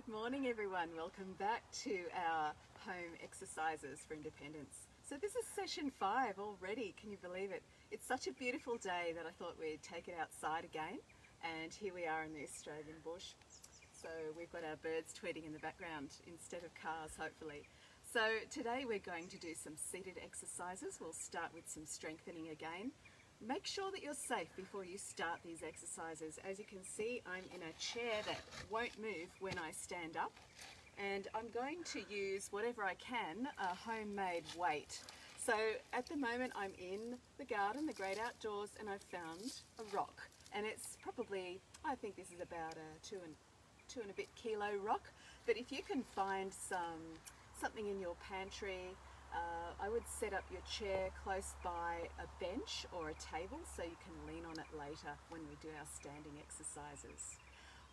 Good morning everyone, welcome back to our home exercises for independence. So this is session 5 already, can you believe it? It's such a beautiful day that I thought we'd take it outside again, and here we are in the Australian bush. So we've got our birds tweeting in the background instead of cars, hopefully. So today we're going to do some seated exercises. We'll start with some strengthening again. Make sure that you're safe before you start these exercises. As you can see, I'm in a chair that won't move when I stand up, and I'm going to use whatever I can, a homemade weight. So at the moment I'm in the garden, the great outdoors, and I've found a rock, and it's probably, I think this is about a two and a bit kilo rock, but if you can find something in your pantry, I would set up your chair close by a bench or a table so you can lean on it later when we do our standing exercises.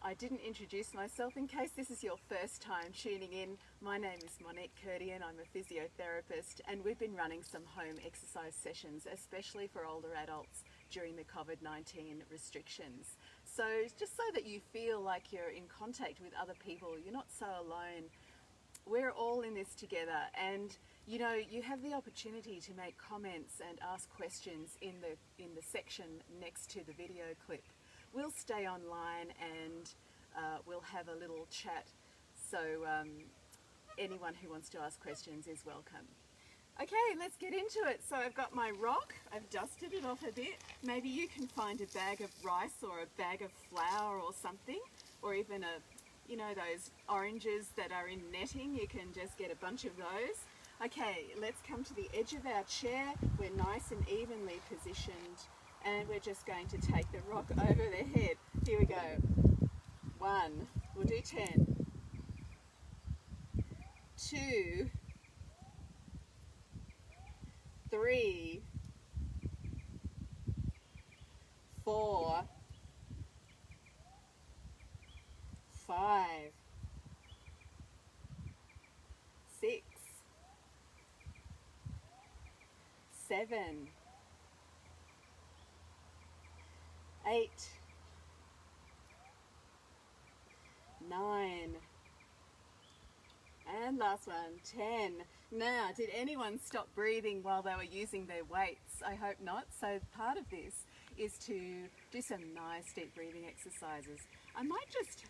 I didn't introduce myself in case this is your first time tuning in. My name is Monique the I'm a physiotherapist, and we've been running some home exercise sessions, especially for older adults during the COVID-19 restrictions. So just so that you feel like you're in contact with other people, you're not so alone. We're all in this together, and you know, you have the opportunity to make comments and ask questions in the section next to the video clip. We'll stay online and we'll have a little chat, so anyone who wants to ask questions is welcome. Okay, let's get into it. So I've got my rock, I've dusted it off a bit. Maybe you can find a bag of rice or a bag of flour or something, or even you know, those oranges that are in netting, you can just get a bunch of those. Okay, let's come to the edge of our chair. We're nice and evenly positioned, and we're just going to take the rock over the head. Here we go. 1, we'll do 10. 2, 3, 4, 5, 6, 7, 8, 9, and last one, 10. Now, did anyone stop breathing while they were using their weights? I hope not. So part of this is to do some nice deep breathing exercises. I might just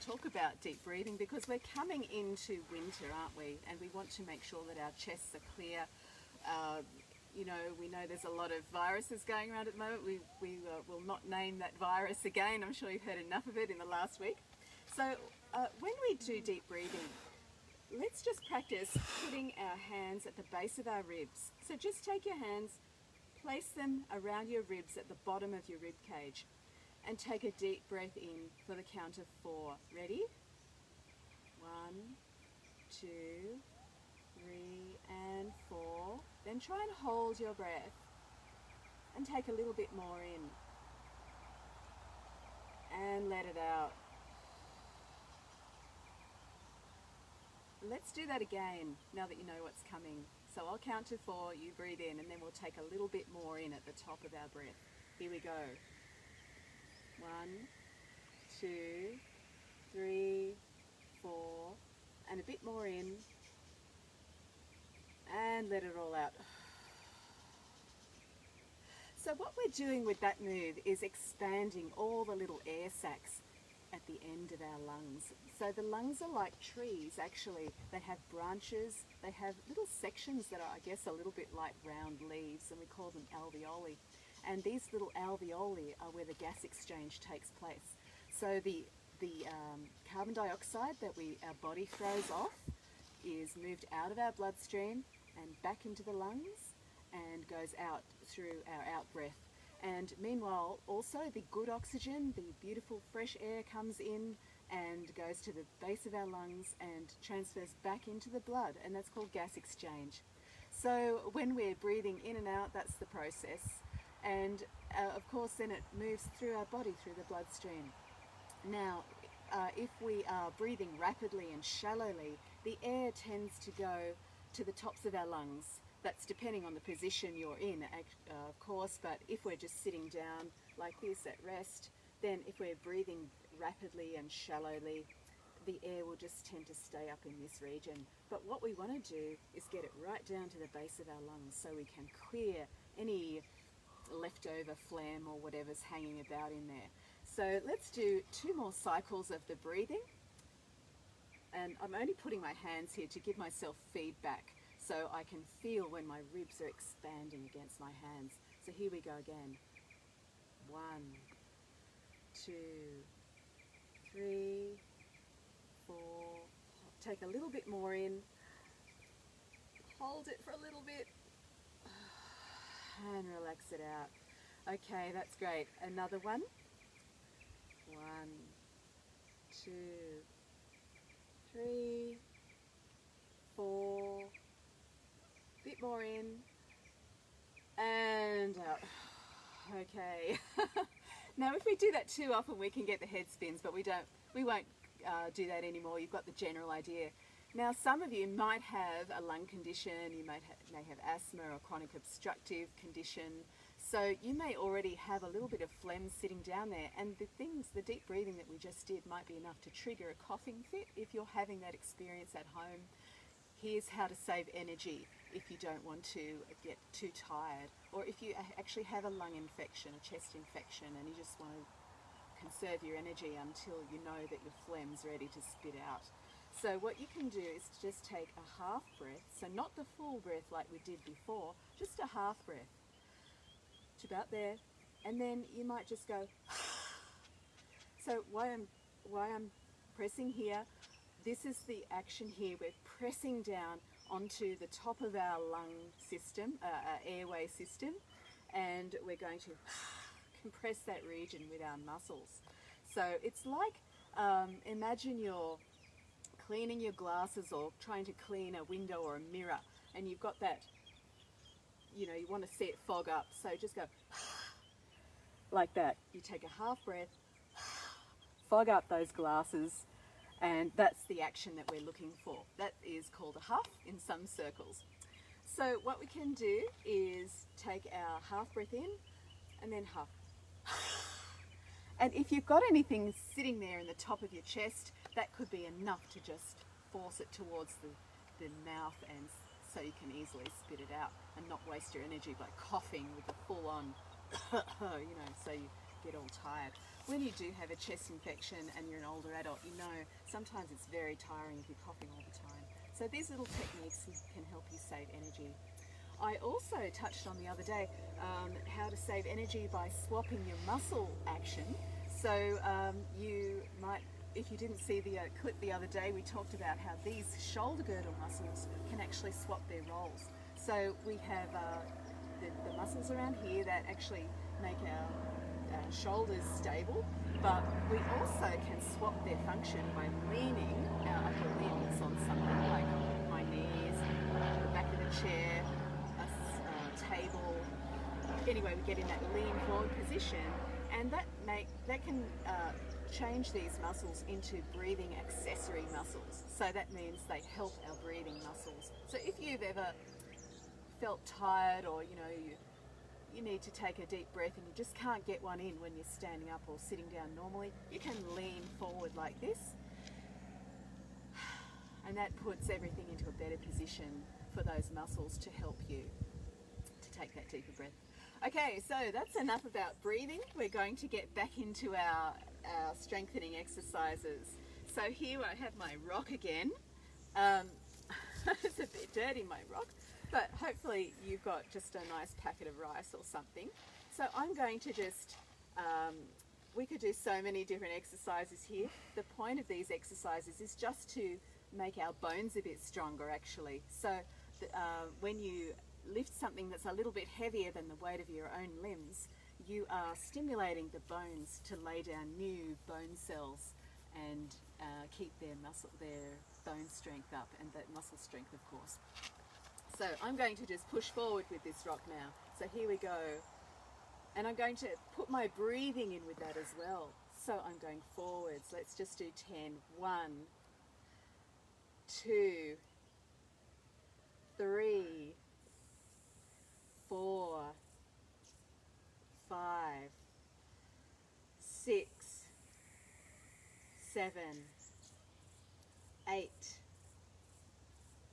talk about deep breathing because we're coming into winter, aren't we? And we want to make sure that our chests are clear. You know, we know there's a lot of viruses going around at the moment. We will not name that virus again. I'm sure you've heard enough of it in the last week. So when we do deep breathing, let's just practice putting our hands at the base of our ribs. So just take your hands, place them around your ribs at the bottom of your rib cage, and take a deep breath in for the count of 4. Ready? 1, 2, 3, and 4. Then try and hold your breath and take a little bit more in and let it out. Let's do that again now that you know what's coming. So I'll count to 4, you breathe in, and then we'll take a little bit more in at the top of our breath. Here we go. 1, 2, 3, 4, and a bit more in, and let it all out. So what we're doing with that move is expanding all the little air sacs at the end of our lungs. So the lungs are like trees, actually. They have branches, they have little sections that are, I guess, a little bit like round leaves, and we call them alveoli. And these little alveoli are where the gas exchange takes place. So the carbon dioxide that our body throws off is moved out of our bloodstream and back into the lungs and goes out through our out breath. And meanwhile, also the good oxygen, the beautiful fresh air, comes in and goes to the base of our lungs and transfers back into the blood, and that's called gas exchange. So when we're breathing in and out, that's the process. And of course then it moves through our body, through the bloodstream. Now, if we are breathing rapidly and shallowly, the air tends to go to the tops of our lungs. That's depending on the position you're in, of course, but if we're just sitting down like this at rest, then if we're breathing rapidly and shallowly, the air will just tend to stay up in this region. But what we want to do is get it right down to the base of our lungs so we can clear any leftover phlegm or whatever's hanging about in there. So let's do 2 more cycles of the breathing. And I'm only putting my hands here to give myself feedback so I can feel when my ribs are expanding against my hands. So here we go again. 1, 2, 3, 4. Take a little bit more in. Hold it for a little bit. And relax it out. Okay, that's great. Another one. 1, 2, 3, 4. Bit more in. And out. Okay. Now if we do that too often we can get the head spins, but we won't do that anymore. You've got the general idea. Now some of you might have a lung condition, you may have asthma or chronic obstructive condition, so you may already have a little bit of phlegm sitting down there, and the deep breathing that we just did might be enough to trigger a coughing fit if you're having that experience at home. Here's how to save energy if you don't want to get too tired, or if you actually have a lung infection, a chest infection, and you just want to conserve your energy until you know that your phlegm's ready to spit out. So what you can do is just take a half breath, so not the full breath like we did before, just a half breath to about there, and then you might just go. So why I'm pressing here, this is the action here. We're pressing down onto the top of our lung system, our airway system, and we're going to compress that region with our muscles. So it's like, imagine you're cleaning your glasses or trying to clean a window or a mirror, and you've got that, you want to see it fog up, so just go like that. You take a half breath, fog up those glasses, and that's the action that we're looking for. That is called a huff in some circles. So what we can do is take our half breath in and then huff. And if you've got anything sitting there in the top of your chest, that could be enough to just force it towards the mouth, and so you can easily spit it out and not waste your energy by coughing with a full-on, so you get all tired. When you do have a chest infection and you're an older adult, sometimes it's very tiring if you're coughing all the time. So these little techniques can help you save energy. I also touched on the other day how to save energy by swapping your muscle action. So you might, if you didn't see the clip the other day, we talked about how these shoulder girdle muscles can actually swap their roles. So we have the muscles around here that actually make our shoulders stable, but we also can swap their function by leaning our upper limbs on something like my knees, the back of the chair, a table. Anyway, we get in that lean forward position, and that can change these muscles into breathing accessory muscles. So that means they help our breathing muscles. So if you've ever felt tired, or you need to take a deep breath and you just can't get one in when you're standing up or sitting down normally, you can lean forward like this, and that puts everything into a better position for those muscles to help you to take that deeper breath. Okay, so that's enough about breathing. We're going to get back into our strengthening exercises. So here I have my rock again. It's a bit dirty, my rock, but hopefully you've got just a nice packet of rice or something. So I'm going to just, we could do so many different exercises here. The point of these exercises is just to make our bones a bit stronger, actually. So when you lift something that's a little bit heavier than the weight of your own limbs, you are stimulating the bones to lay down new bone cells and keep their bone strength up, and that muscle strength, of course. So I'm going to just push forward with this rock now. So here we go. And I'm going to put my breathing in with that as well. So I'm going forwards. Let's just do 10. 1, 2, 3, 4, 5, 6, 7, 8,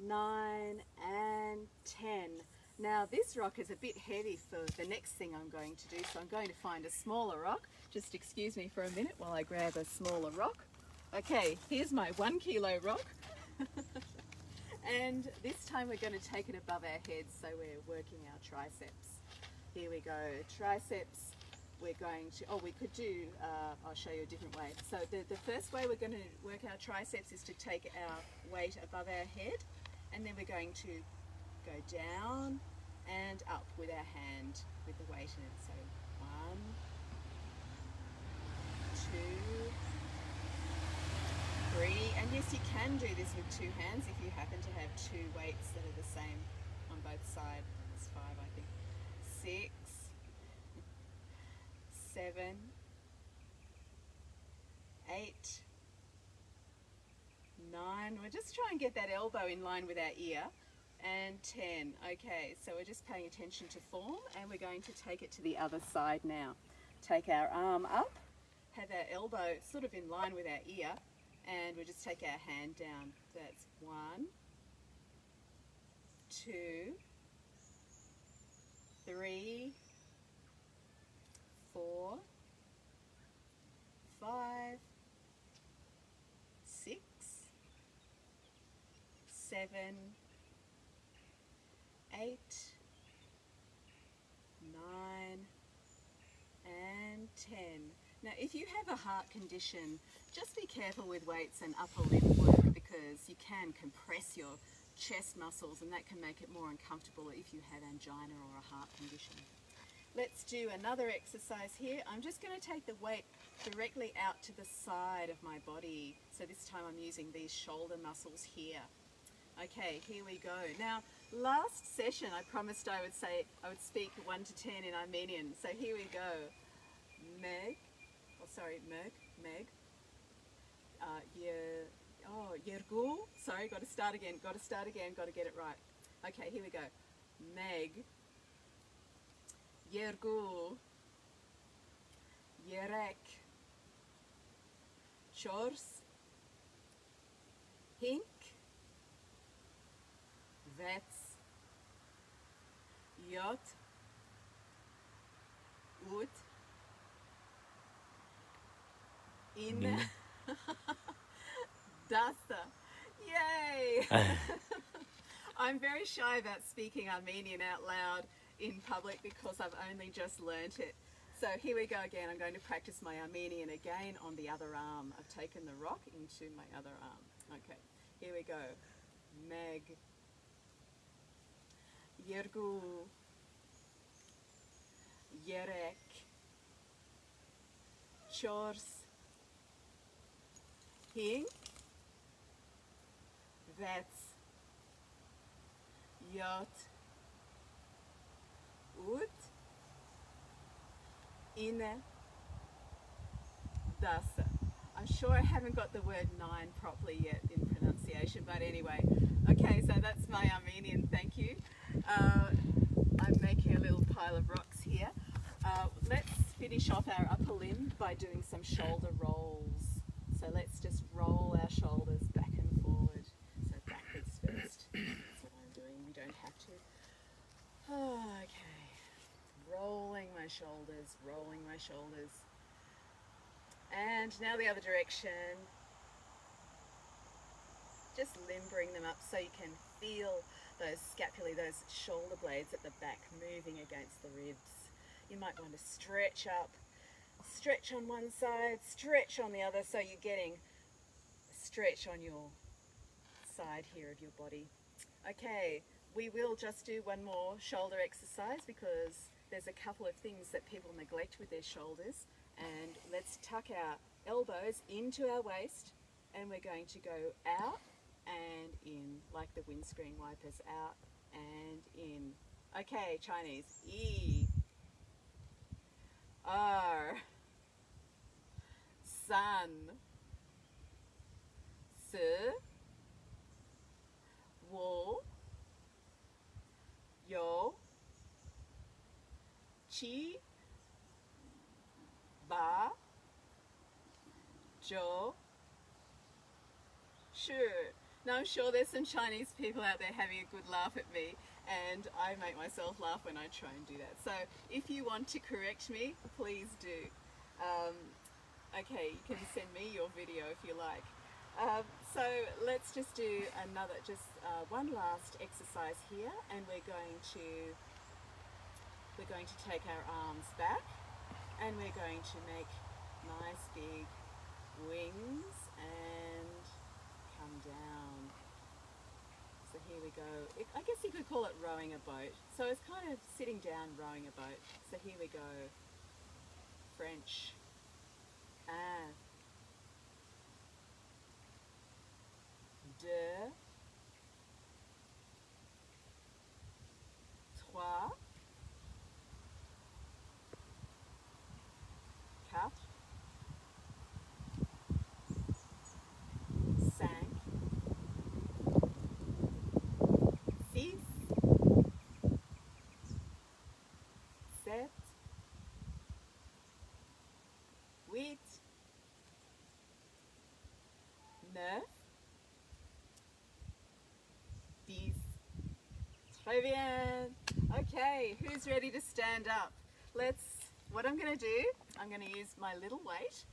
9, and 10. Now this rock is a bit heavy for the next thing I'm going to do, so I'm going to find a smaller rock. Just excuse me for a minute while I grab a smaller rock. Okay, here's my 1 kilo rock. And this time we're going to take it above our heads, so we're working our triceps. Here we go, triceps. We're going to, we could do, I'll show you a different way. So the first way we're going to work our triceps is to take our weight above our head, and then we're going to go down and up with our hand with the weight in it. So 1, 2, 3, and yes, you can do this with 2 hands if you happen to have 2 weights that are the same on both sides. It's 5, I think. 6, 7, 8, 9. We'll just try and get that elbow in line with our ear. And 10. Okay, so we're just paying attention to form, and we're going to take it to the other side now. Take our arm up, have our elbow sort of in line with our ear, and we'll just take our hand down. That's 1, 2, 3, 4, 5, 6, 7, 8, 9, and 10. Now if you have a heart condition, just be careful with weights and upper limb work, because you can compress your chest muscles and that can make it more uncomfortable if you have angina or a heart condition. Let's do another exercise here. I'm just going to take the weight directly out to the side of my body. So this time I'm using these shoulder muscles here. Okay, here we go. Now, last session I promised I would speak 1 to 10 in Armenian. So here we go. Meg. Yergu. Sorry, got to start again, got to get it right. Okay, here we go. Meg. Yergu. Yerek. Chors. Hink. Vets. Yot. Ut. In. Dasta. Yay! I'm very shy about speaking Armenian out loud in public because I've only just learnt it. So here we go again. I'm going to practice my Armenian again on the other arm. I've taken the rock into my other arm. Okay, here we go. Meg. Yergu. Yerek. Chors. Hink. Vets. Yot. Ut. In. Dasa. I'm sure I haven't got the word 9 properly yet in pronunciation, but anyway. Okay, so that's my Armenian, thank you. I'm making a little pile of rocks here. Let's finish off our upper limb by doing some shoulder rolls. So let's just roll our shoulders back and forward. So backwards first. That's what I'm doing, you don't have to. Okay. Rolling my shoulders, rolling my shoulders. And now the other direction. Just limbering them up so you can feel those scapulae, those shoulder blades at the back moving against the ribs. You might want to stretch up, stretch on one side, stretch on the other, so you're getting stretch on your side here of your body. Okay, we will just do one more shoulder exercise because there's a couple of things that people neglect with their shoulders. And let's tuck our elbows into our waist, and we're going to go out and in, like the windscreen wipers, out and in. Okay, Chinese. E, R, San, Si, Wo, Yo, Chi, Ba, Jo, Shi. I'm sure there's some Chinese people out there having a good laugh at me, and I make myself laugh when I try and do that. So if you want to correct me, please do. Okay, you can send me your video if you like. So let's just do another, one last exercise here, and we're going to take our arms back, and we're going to make nice big wings and come down. So here we go. I guess you could call it rowing a boat. So it's kind of sitting down rowing a boat. So here we go. French. 1, 2, 3, 4, 5, 6, 7, 8, 9, 10. Très bien. Okay, who's ready to stand up? What I'm going to do, I'm going to use my little weight.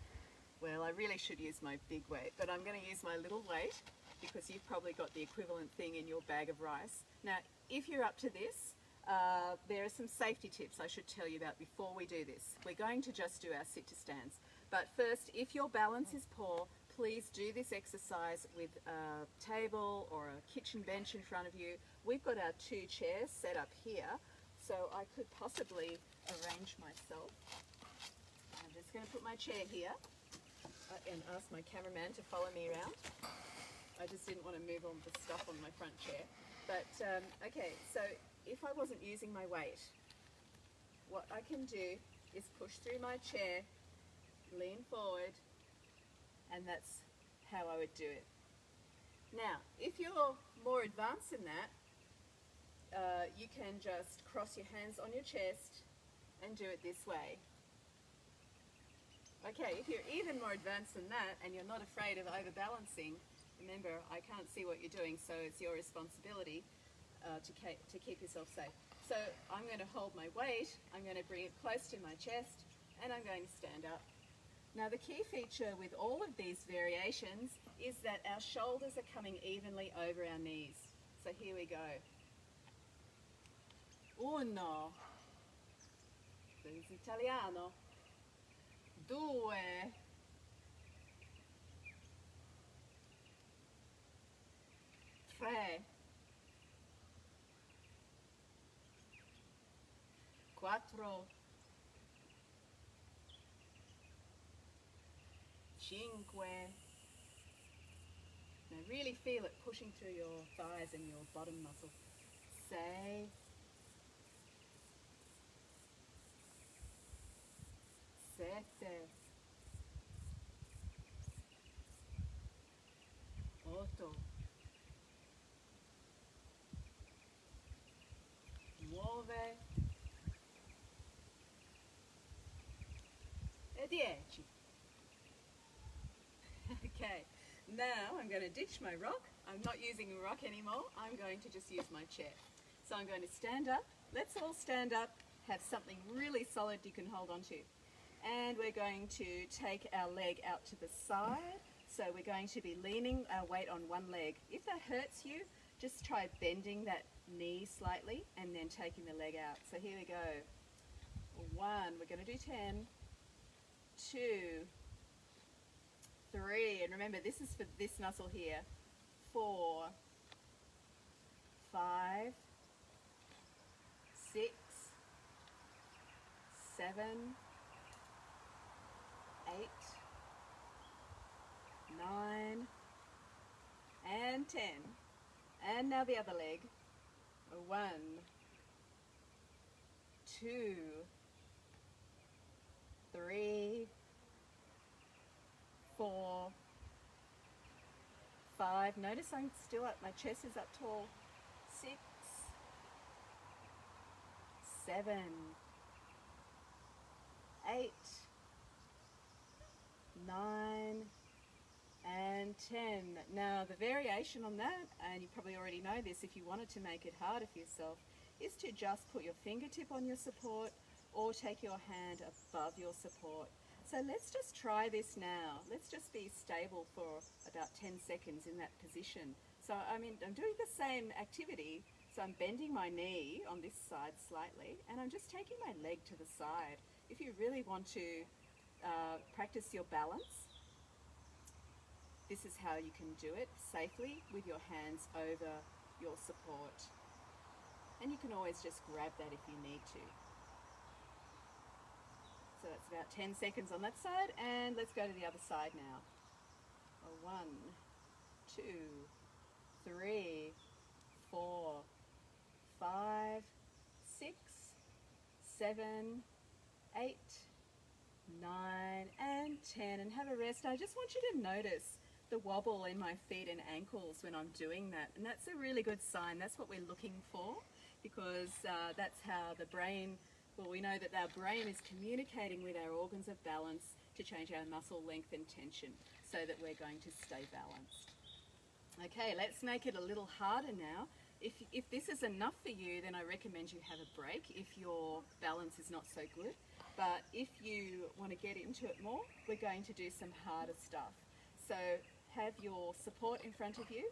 Well, I really should use my big weight, but I'm going to use my little weight because you've probably got the equivalent thing in your bag of rice. Now, if you're up to this, there are some safety tips I should tell you about before we do this. We're going to just do our sit to stands. But first, if your balance is poor, please do this exercise with a table or a kitchen bench in front of you. We've got our 2 chairs set up here, so I could possibly arrange myself. I'm just going to put my chair here and ask my cameraman to follow me around. I just didn't want to move all the stuff on my front chair. But, okay, so if I wasn't using my weight, what I can do is push through my chair, lean forward, and that's how I would do it. Now, if you're more advanced than that, you can just cross your hands on your chest and do it this way. Okay, if you're even more advanced than that and you're not afraid of overbalancing, remember, I can't see what you're doing, so it's your responsibility to keep yourself safe. So I'm going to hold my weight, I'm going to bring it close to my chest, and I'm going to stand up. Now the key feature with all of these variations is that our shoulders are coming evenly over our knees. So here we go. 1, this is Italiano. 2, 3, 4, 5. Now really feel it pushing through your thighs and your bottom muscle. 6, 7, 8, 9 e 10. Okay, now I'm going to ditch my rock. I'm not using a rock anymore. I'm going to just use my chair. So I'm going to stand up. Let's all stand up, have something really solid you can hold on to. And we're going to take our leg out to the side. So we're going to be leaning our weight on one leg. If that hurts you, just try bending that knee slightly and then taking the leg out. So here we go. 1, we're going to do 10, 2, 3, and remember this is for this muscle here. 4, 5, 6, 7, 8, 9, and 10. And now the other leg. 1, 2, 3, 4, 5. Notice I'm still up, my chest is up tall. 6, 7, 8, 9, and 10. Now the variation on that, and you probably already know this if you wanted to make it harder for yourself, is to just put your fingertip on your support or take your hand above your support. So let's just try this now. Let's just be stable for about 10 seconds in that position. So I'm doing the same activity. So I'm bending my knee on this side slightly, and I'm just taking my leg to the side. If you really want to practice your balance, this is how you can do it safely with your hands over your support. And you can always just grab that if you need to. So that's about 10 seconds on that side, and let's go to the other side now. 1, 2, 3, 4, 5, 6, 7, 8, 9, and 10, and have a rest. I just want you to notice the wobble in my feet and ankles when I'm doing that, and that's a really good sign. That's what we're looking for, because that's how the brain, well, we know that our brain is communicating with our organs of balance to change our muscle length and tension so that we're going to stay balanced. Okay, let's make it a little harder now. If this is enough for you, then I recommend you have a break if your balance is not so good. But if you want to get into it more, we're going to do some harder stuff. So have your support in front of you.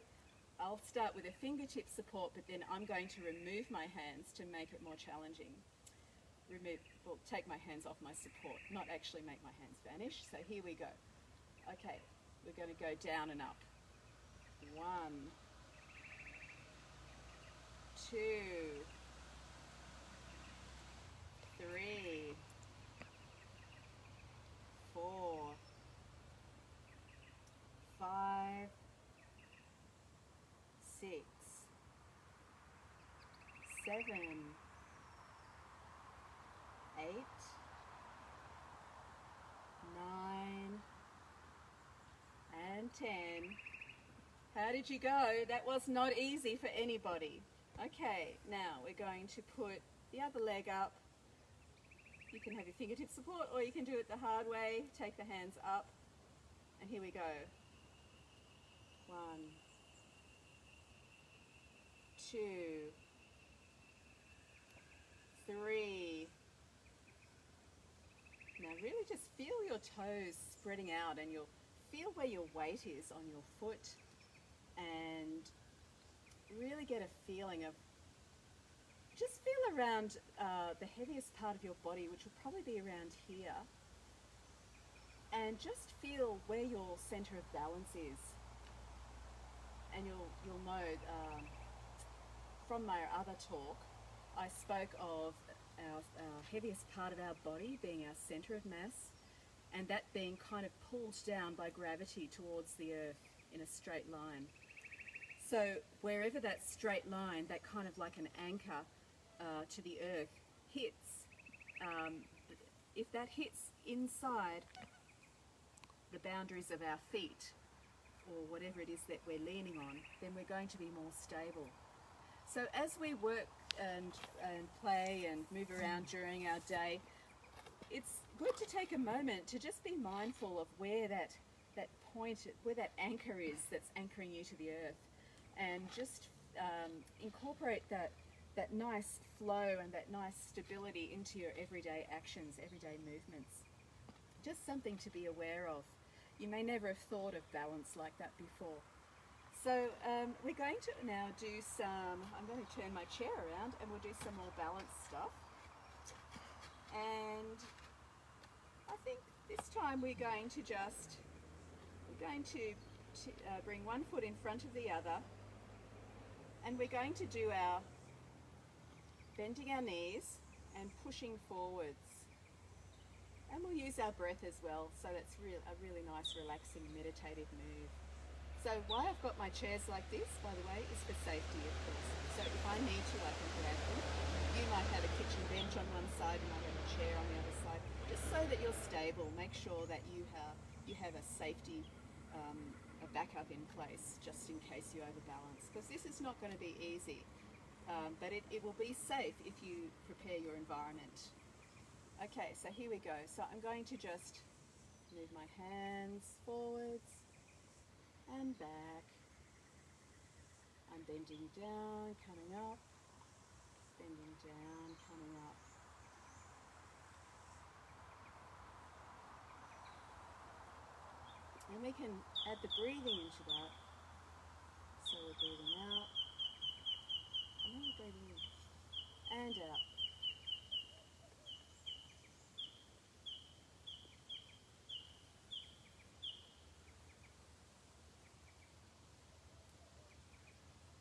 I'll start with a fingertip support, but then I'm going to remove my hands to make it more challenging. Take my hands off my support, not actually make my hands vanish. So here we go. Okay, we're going to go down and up. 1, 2, 3, 4, 5, 6, 7, 8, 9, and 10. How did you go? That was not easy for anybody. Okay, now we're going to put the other leg up. You can have your fingertip support, or you can do it the hard way. Take the hands up, and here we go. 1, 2, 3. Now really just feel your toes spreading out, and you'll feel where your weight is on your foot, and really get a feeling of, just feel around the heaviest part of your body, which will probably be around here, and just feel where your center of balance is. And you'll know from my other talk, I spoke of our heaviest part of our body being our center of mass, and that being kind of pulled down by gravity towards the earth in a straight line. So wherever that straight line, that kind of like an anchor to the earth hits, if that hits inside the boundaries of our feet, or whatever it is that we're leaning on, then we're going to be more stable. So as we work and play and move around during our day, it's good to take a moment to just be mindful of where that point, where that anchor is that's anchoring you to the earth, and just incorporate that nice flow and that nice stability into your everyday actions, everyday movements. Just something to be aware of. You may never have thought of balance like that before. So we're going to now do I'm going to turn my chair around and we'll do some more balance stuff. And I think this time we're going to bring one foot in front of the other, and we're going to do our bending our knees and pushing forwards. And we'll use our breath as well, so that's a really nice, relaxing, meditative move. So why I've got my chairs like this, by the way, is for safety, of course. So if I need to, I can grab them. You might have a kitchen bench on one side, you might have a chair on the other side, just so that you're stable. Make sure that you have a safety, a backup in place, just in case you overbalance. Because this is not going to be easy, but it will be safe if you prepare your environment. Okay, so here we go. So I'm going to just move my hands forwards and back. I'm bending down, coming up, bending down, coming up. And we can add the breathing into that. So we're breathing out, and then we're breathing in, and out.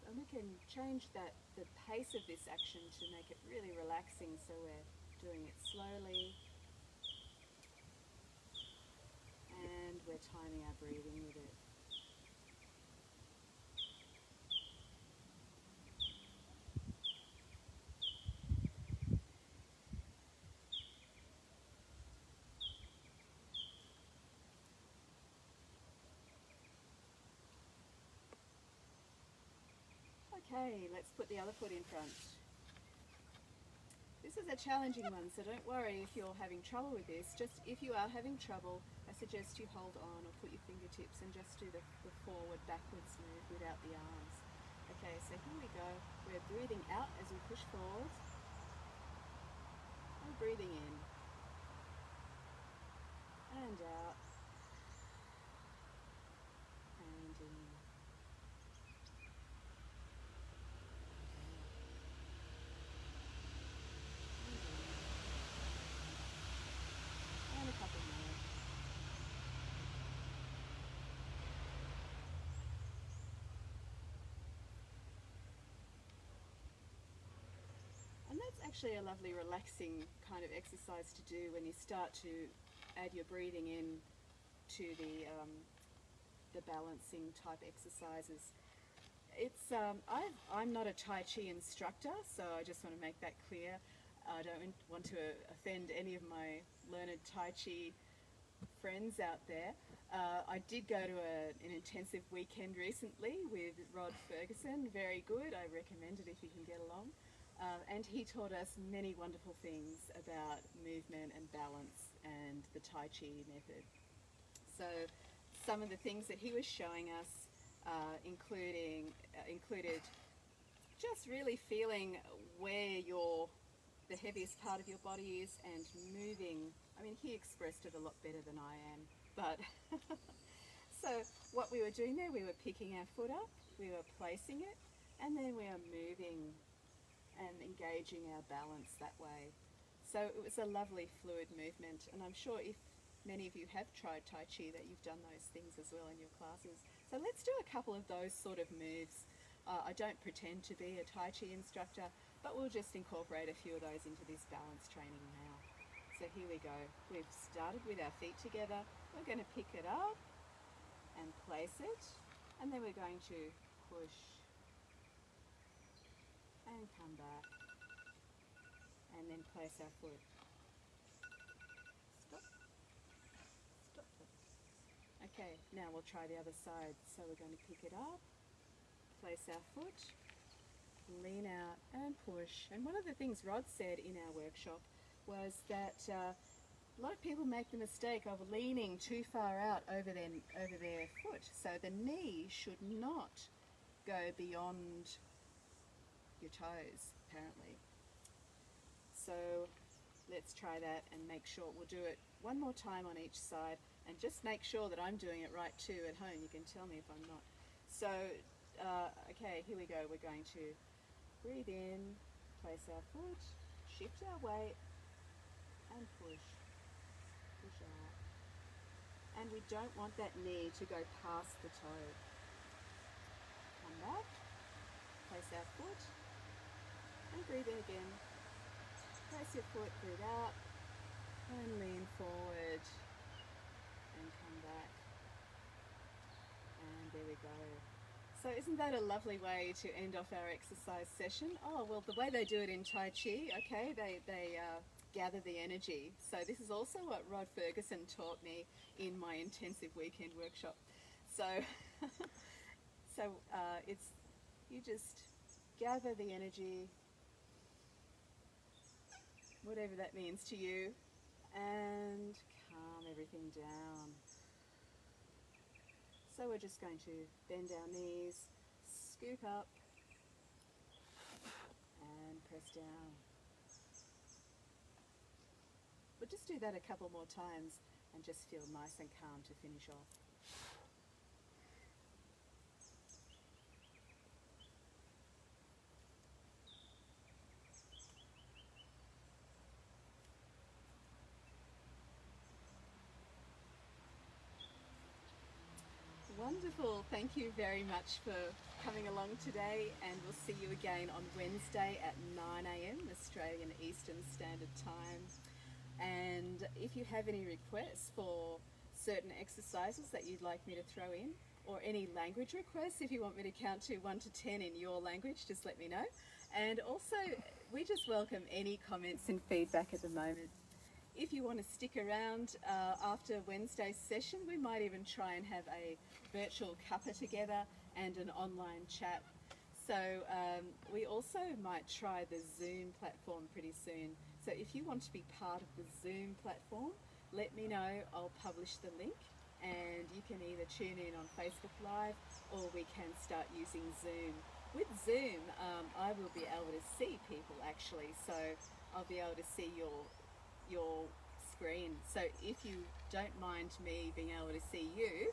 And we can change the pace of this action to make it really relaxing, so we're doing it slowly, and we're timing our breathing with it. Okay, let's put the other foot in front. This is a challenging one, so don't worry if you're having trouble with this. Just if you are having trouble, I suggest you hold on or put your fingertips and just do the forward, backwards move without the arms. Okay, so here we go. We're breathing out as we push forward, and breathing in, and out, and in. And a couple more. And that's actually a lovely relaxing kind of exercise to do when you start to add your breathing in to the balancing type exercises. It's I'm not a Tai Chi instructor, so I just want to make that clear. I don't want to offend any of my learned Tai Chi friends out there. I did go to an intensive weekend recently with Rod Ferguson. Very good. I recommend it if you can get along. And he taught us many wonderful things about movement and balance and the Tai Chi method. So some of the things that he was showing us included just really feeling where the heaviest part of your body is and moving. I mean, he expressed it a lot better than I am, but so what we were doing there, we were picking our foot up, we were placing it, and then we were moving and engaging our balance that way. So it was a lovely fluid movement, and I'm sure if many of you have tried Tai Chi that you've done those things as well in your classes. So let's do a couple of those sort of moves. I don't pretend to be a Tai Chi instructor, but we'll just incorporate a few of those into this balance training now. So here we go. We've started with our feet together. We're going to pick it up and place it, and then we're going to push and come back, and then place our foot. Stop. Stop. Okay, now we'll try the other side. So we're going to pick it up, place our foot, lean out and push. And one of the things Rod said in our workshop was that a lot of people make the mistake of leaning too far out over their foot. So the knee should not go beyond your toes, apparently. So let's try that and make sure. We'll do it one more time on each side, and just make sure that I'm doing it right too at home. You can tell me if I'm not. So, okay, here we go. We're going to breathe in, place our foot, shift our weight, and push. Push out. And we don't want that knee to go past the toe. Come back, place our foot, and breathe in again. Place your foot, breathe out, and lean forward, and come back. And there we go. So isn't that a lovely way to end off our exercise session? Oh, well, the way they do it in Tai Chi, okay, they gather the energy. So this is also what Rod Ferguson taught me in my intensive weekend workshop. So, it's, you just gather the energy, whatever that means to you, and calm everything down. So we're just going to bend our knees, scoop up and press down. We'll just do that a couple more times and just feel nice and calm to finish off. Wonderful. Thank you very much for coming along today, and we'll see you again on Wednesday at 9 a.m. Australian Eastern Standard Time. And if you have any requests for certain exercises that you'd like me to throw in, or any language requests, if you want me to count to 1 to 10 in your language, just let me know. And also, we just welcome any comments and feedback at the moment. If you want to stick around after Wednesday's session, we might even try and have a virtual cuppa together and an online chat. So we also might try the Zoom platform pretty soon. So if you want to be part of the Zoom platform, let me know. I'll publish the link, and you can either tune in on Facebook Live or we can start using Zoom. With Zoom, I will be able to see people actually, so I'll be able to see your screen. So if you don't mind me being able to see you,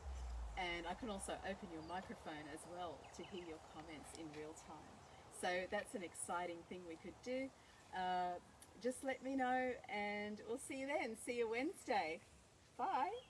and I can also open your microphone as well to hear your comments in real time. So that's an exciting thing we could do. Just let me know, and we'll see you then. See you Wednesday. Bye.